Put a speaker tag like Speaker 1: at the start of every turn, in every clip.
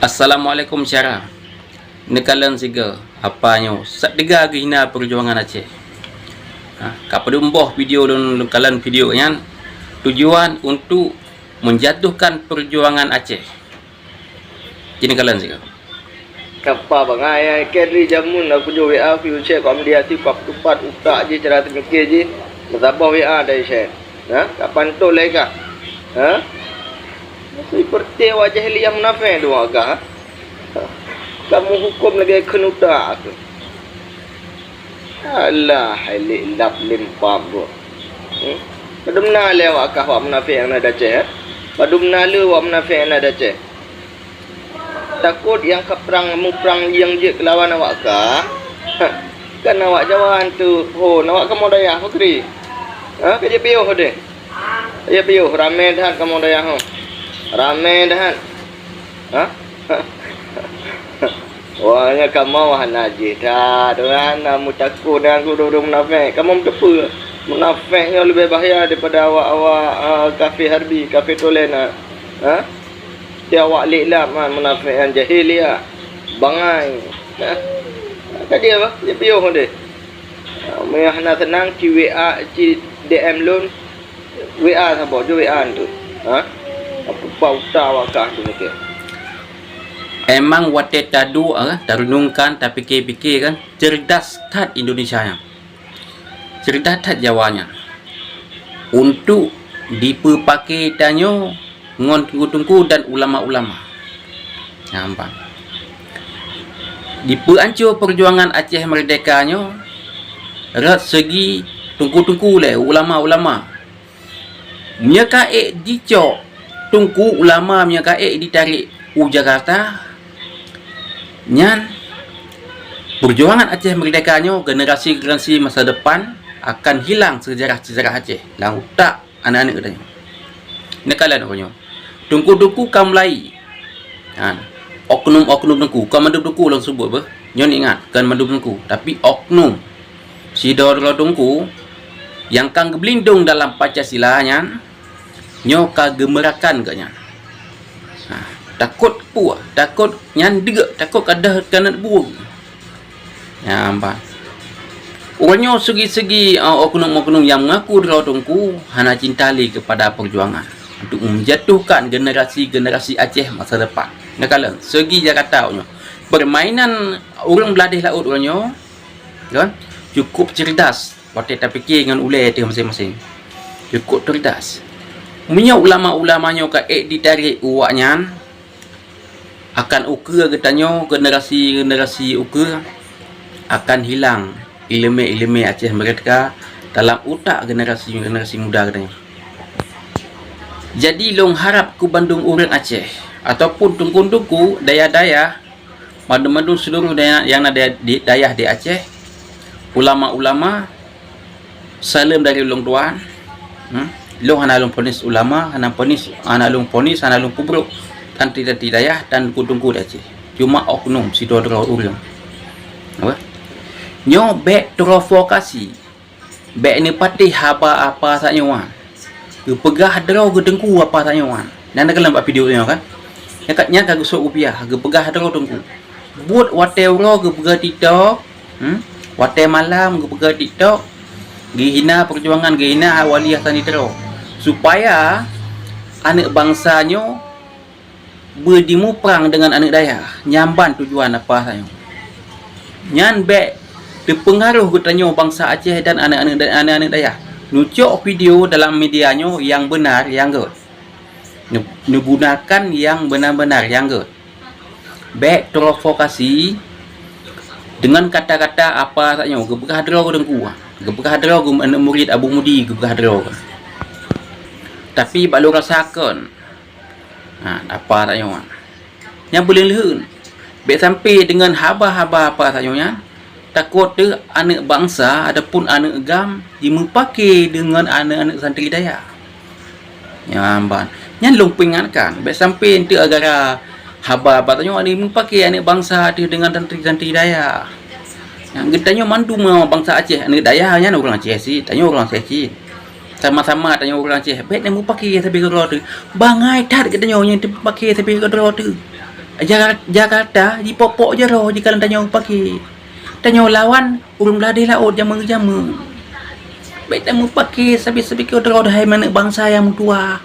Speaker 1: Assalamualaikum syara. Nekalan siga apanya sadega gina perjuangan Aceh. Kapada umboh video dan kalan video yang tujuan untuk menjatuhkan perjuangan Aceh. Kini kalan siga.
Speaker 2: Kapa bang ay kedri jamun aku jo WA aku share kau media ti kau tupat utak je cara temike je. Bertabah WA dari share. Kapan tu lega? Seperti wajah Liam Munafik tu agak. Kamu hukum lagi kenuta aku. Alah, halik lap limpam bu. Padum na le wak kah wak Munafik yang ada Aceh. Padum na le wak Munafik yang ada Aceh. Takut yang keperang muprang yang je kelawan awak kah? Kan awak jawan tu. Oh, awak kamu daya fakri. Kerja piuh deh. Kerja piuh ramai dah kamu daya ho. Ramai dah. Wahnya kamu wah najis dah. Dengan namu takut dengan guru Munafik. Kamu apa? Munafiknya lebih bahaya daripada awak kafir harbi, kafir tolena. Dia awak lilam Munafik yang jahiliah. Bangai. Tadi apa? Dia piuh dia. Mereka nak tenang ci WA, ci DM loan. WA siapa? Jo WA tu. Apa pauta wakah tu ni.
Speaker 1: Emang wate tadu tarunungkan tapi fikir kan cerdas tat Indonesia nya. Cerdas tat Jawanya. Untuk dipakai tanyo ngon tungku dan ulama-ulama. Nampak. Dipeancur perjuangan Aceh merdekanya rat segi tungku-tungku le ulama-ulama. Nya kaek dicok tungku ulama nya kaek ditarik Jakarta. Nyan perjuangan Aceh merdekanya generasi-generasi masa depan akan hilang sejarah-sejarah Aceh. Lang tak anak-anak katanya. Nekalan oknyo. Tungku-tungku kam lai. Oknum-oknum tungku. Kam mandu tungku lang sebut apa? Nyon ingat kan mandu tungku. Tapi oknum si dor tungku yang kang gelindung dalam Pancasila nyan nyo kagemerakan katnya. Takut puas, takut nyandega, takut kadah kanat burung. Nampak. Orangnya segi-segi oknum-oknum yang mengaku derau tungku hana cintali kepada perjuangan untuk menjatuhkan generasi-generasi Aceh masa depan. Nakala segi Jakarta orangnya permainan orang beladih laut orangnya kan cukup cerdas. Waktu tak fikir dengan ulai dia masing-masing. Cukup cerdas. Punya ulama-ulamanya kaek ditarik uaknya akan ukur katanya generasi-generasi ukur akan hilang ilmu-ilmu Aceh mereka dalam otak generasi-generasi muda katanya. Jadi long harap ku Bandung orang Aceh ataupun tungku-tungku daya-daya madu-madu seluruh daya yang ada di dayah di Aceh, ulama-ulama salam dari long tuan. Long hanalung ponis ulama, hanalung ponis, hanalung kubruk tanti-tanti dayah dan tungku-tungku di Aceh. Cuma oknum si dodra urang. Apa? Nyo bek provokasi. Bek ni patih haba apa tak nyawan. Ke pegah draw ke tengku apa tak nyawan. Dan nak nampak video tu kan. Yakatnya ka gusuk rupiah, ke pegah draw tengku. Buat wate ro ke pegah TikTok. Wate malam ke pegah TikTok. Gihina perjuangan, gihina awaliyah tani draw. Supaya anak bangsanya berdimu perang dengan anak daya. Nyamban tujuan apa saya. Nyan bek terpengaruh katanya bangsa Aceh dan anak-anak daya. Nucuk video dalam medianya yang benar yang good. Gunakan yang benar-benar yang good. Bek provokasi dengan kata-kata apa saja. Gebegah draw dengku. Gebegah draw anak murid Abu Mudi gebegah draw. Tapi baru rasakan apa tak nyawa. Yang boleh lehun. Baik sampai dengan haba-haba apa tak nyawa. Takut tu anak bangsa ataupun anak agam dipakai dengan anak-anak santri daya. Nyamban. Yang long peringatkan. Baik sampai tu agara haba-haba tak nyawa ni dipakai anak bangsa tu dengan santri-santri daya. Yang kita nyawa mandu bangsa Aceh. Anak daya hanya orang Aceh sih. Tanya orang Aceh. Sama-sama tanya orang Aceh. Baik nak pakai tapi kalau tu bangai tat katanya yang pakai tapi kalau tu. Jakarta di popok je roh jika tanya pakai. Tanya lawan urang beladih laut jama-jama. Baik tamu pakai sabi-sabi kau dah mana bangsa yang tua.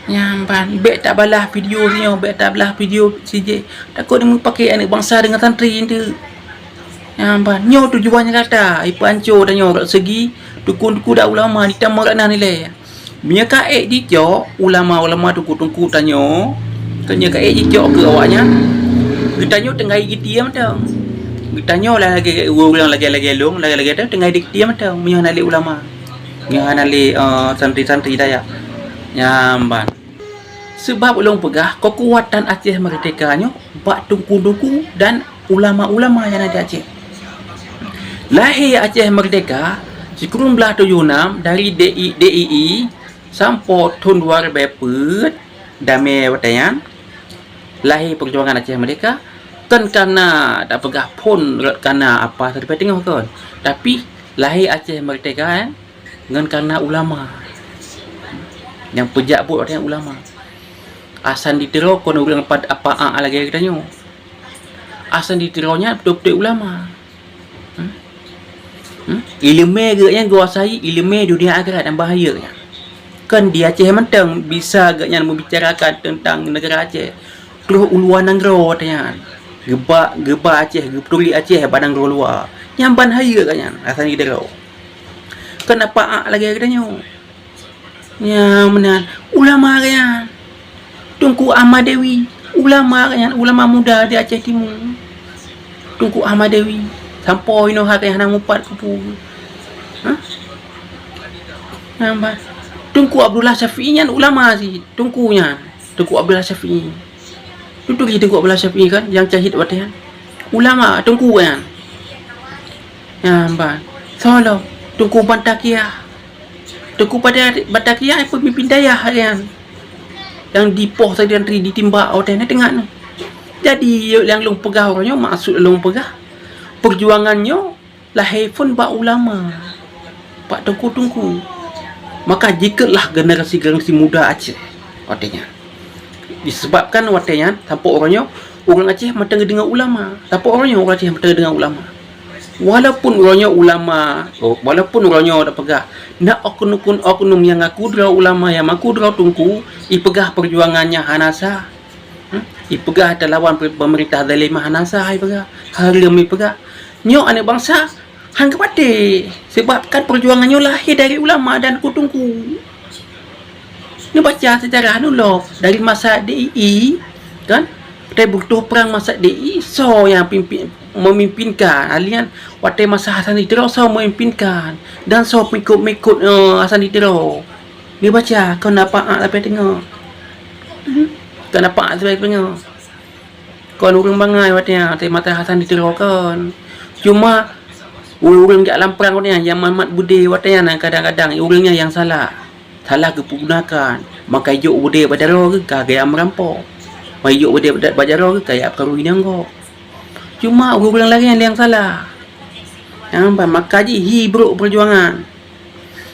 Speaker 1: Nyampan, baik tak balah video ni, baik tak balah video CJ. Takut dia pakai anak bangsa dengan santri tu. Nyampan, nyo tujuannya kata, ipanco dan nyo segi tukun-tukun dah ulama ni tamu kat nilai. Punya kaek jijok ulama-ulama tukun-tukun tanyo. Tanya kaek jijok ke awaknya. Getanyo tengah diam tau. Getanyo lah lagi orang lagi long, lagi tu tengah diam tau. Punya nali ulama. Punya nali santri-santri daya. Nyamban. Sebab ulung pegah kekuatan Aceh merdekanya bak tungku-tungku dan ulama-ulama yang ada Aceh. Lahir Aceh merdeka sekurang belah 76 dari DII sampai tahun 2004 damai watayan. Lahir perjuangan Aceh merdeka kan karena tak pegah pun karena apa tadi tengok kan. Tapi lahir Aceh merdeka kan dengan karena ulama. Yang pejak buat orang ulama. Asan ditiro kono orang pad apa lagi kita nyo. Asan ditironya betul-betul ulama. Ilmu agaknya kuasai ilmu dunia akhirat dan bahayanya. Kan di Aceh mentang bisa agaknya membicarakan tentang negara Aceh. Terus uluan negara tanya. Geba Aceh, getuli Aceh badang luar. Nyamban haya agaknya asan ditiro. Kenapa lagi kita nyo? Ya benar. Ulama kan. Tunku Ahmad Dewi. Ulama kan. Ulama muda di Aceh Timur. Tunku Ahmad Dewi. Sampai ino hak yang nang mupat kupu. Nampak. Tunku Abdullah Syafi'i kan ulama sih. Tunkunya. Tunku Abdullah Syafi'i. Tutup kita Tunku Abdullah Syafi'i kan. Yang cahit watihan. Ulama. Tunku kan. Nampak. Solo. Tunku Bantakiah. Tunku pada Bantakiah pemimpin daya kan. Yang dipoh tadi antri ditimbak hotel ni tengah ni. Jadi yang long pegah orangnya maksud long pegah. Perjuangannya lahir pun bak ulama. Pak Tunku. Maka jikalah generasi muda Aceh watenya. Disebabkan watenya tanpa orangnya orang Aceh matang dengan ulama. Tanpa orangnya orang Aceh matang dengan ulama. Walaupun orangnya ulama, walaupun orangnya dah pegah, nak oknum yang aku draw ulama yang aku draw Tunku, ipegah perjuangannya Hanasa, ipegah lawan pemerintah zalimah Hanasa, ipegah haram ipegah. Nyo anak bangsa hang kepate sebabkan perjuangannya lahir dari ulama dan Tunku. Ni baca sejarah dulu dari masa DII kan, kita butuh perang masa DII, so yang memimpinkan alian waktu masa Hasan Ditiro so memimpinkan dan so mengikut Hasan Ditiro. Dia baca kau nampak apa tengok. Kau nampak apa tengok. Kau urang bangai waktu mata Hasan Ditiro kan. Cuma urang kat dalam perang ni yang Mamat Bude waktu kadang-kadang urangnya yang salah kegunakan. Maka juk Bude Badaro ke gaya merampok. Mayuk Bude Badaro ke kayak perwinang kau. Cuma orang lagi yang salah. Nampak maka ji hibruk perjuangan.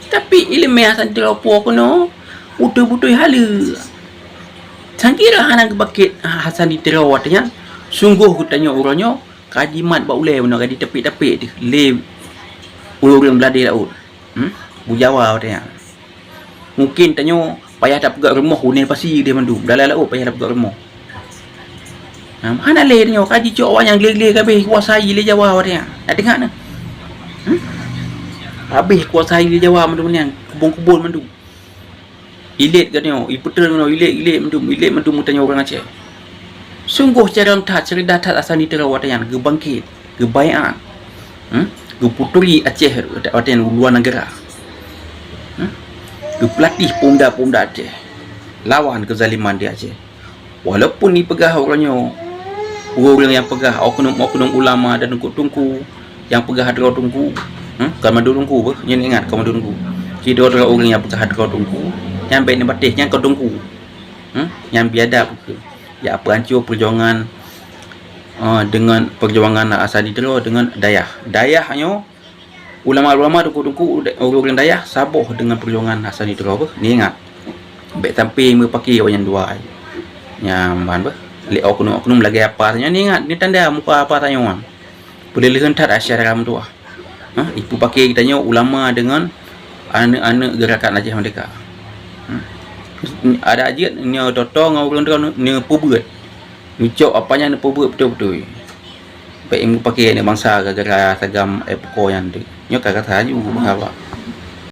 Speaker 1: Tapi ilmu Hasan Ditiro kono butuh hala. Sangkira anak bakit Hasan Ditiro watanya sungguh kutanya orangnya kajimat ba ulai benar di tepi-tepi dia. Le orang beladai laut. Bujawa watanya. Mungkin tanya payah tak pegang rumah hunai pasir dia mandu. Dalam laut payah tak pegang rumah. Mana leh ni kaji cok awak yang gele-gele habis kuasai le Jawa dia. Nak dengar ni. Habis kuasai le Jawa mandu ni kebun-kebun mandu. Ilit kan yo, iputer no ilit mandu tanya orang Aceh. Sungguh cara cerdas Hasan Ditiro watayan gebangkit, gebaikan. Geputuli Aceh watayan luar negara. Gepelatih pemuda-pemuda Aceh lawan kezaliman di Aceh. Walaupun ni pegah orangnya orang yang pegah oknum ulama dan Tunku yang pegah hadra Tunku. Kan mandu Tunku apa? Yang ingat kau mandu Tunku. Kira orang yang pegah hadra Tunku, yang baik ni batis yang kau Tunku. Yang biadab ke. Ya apa hancur perjuangan dengan perjuangan Hasan Ditiro dengan Dayah. Dayahnya ulama-ulama Tunku orang Dayah sabuh dengan perjuangan Hasan Ditiro apa? Ni ingat. Baik sampai me pakai orang yang dua. Yang ban apa? le oknum lagi apa tanya ni ingat ni tanda muka apa tanya orang boleh lihat asyara tu itu pakai tanya ulama dengan anak-anak gerakan Aceh Merdeka. Ada aja ni toto ngau ni pubeut ucap apanya ni pubeut betul-betul baik pakai ni bangsa gara-gara sagam pokok yang tu nyo kata ju apa